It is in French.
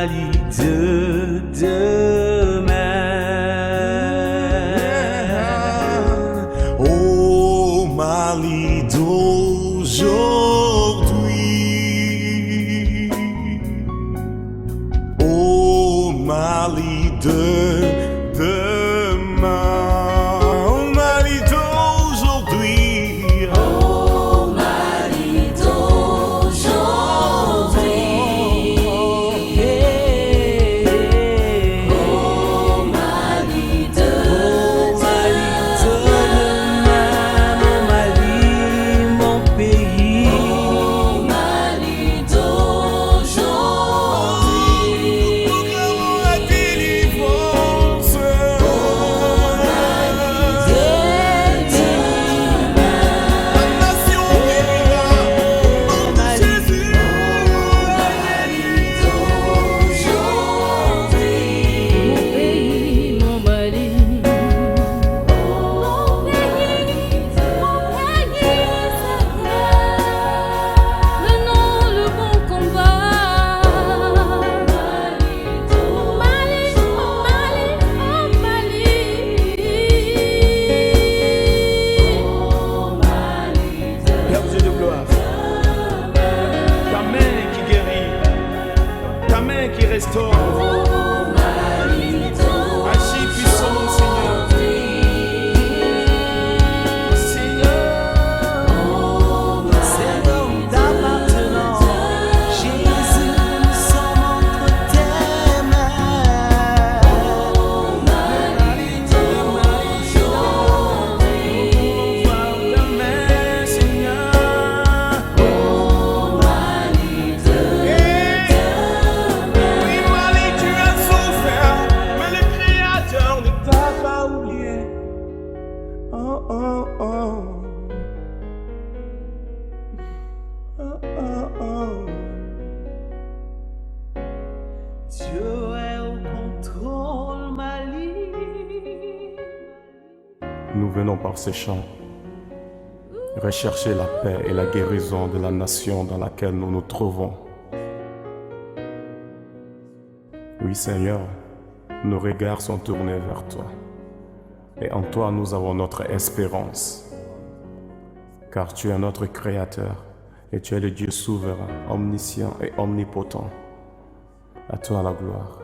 Mali de demain. Au Mali d'aujourd'hui, au Mali de demain, au Mali d'aujourd'hui, Au Mali d'aujourd'hui, au Mali de demain, mon Mali, mon pays. Au Mali d'aujourd'hui, proclamons la délivrance. La nation bénira au nom de Jésus. Mon Mali, menons le bon combat. Mali, Père Dieu de gloire, ta main qui guérit, ta main qui restaure, agis puissamment, Seigneur. Seigneur, t'appartenant, Jésus, nous sommes entre tes mains. Voir ta main, Seigneur. Oui, Mali, tu as souffert, mais le Créateur ne t'a pas oublié. Oh, oh, oh. Oh, oh, oh. Dieu est au contrôle, Mali. Nous venons par ces chants rechercher la paix et la guérison de la nation dans laquelle nous nous trouvons. Oui Seigneur, nos regards sont tournés vers toi. Et en toi nous avons notre espérance. Car tu es notre Créateur et tu es le Dieu souverain, omniscient et omnipotent. À toi la gloire.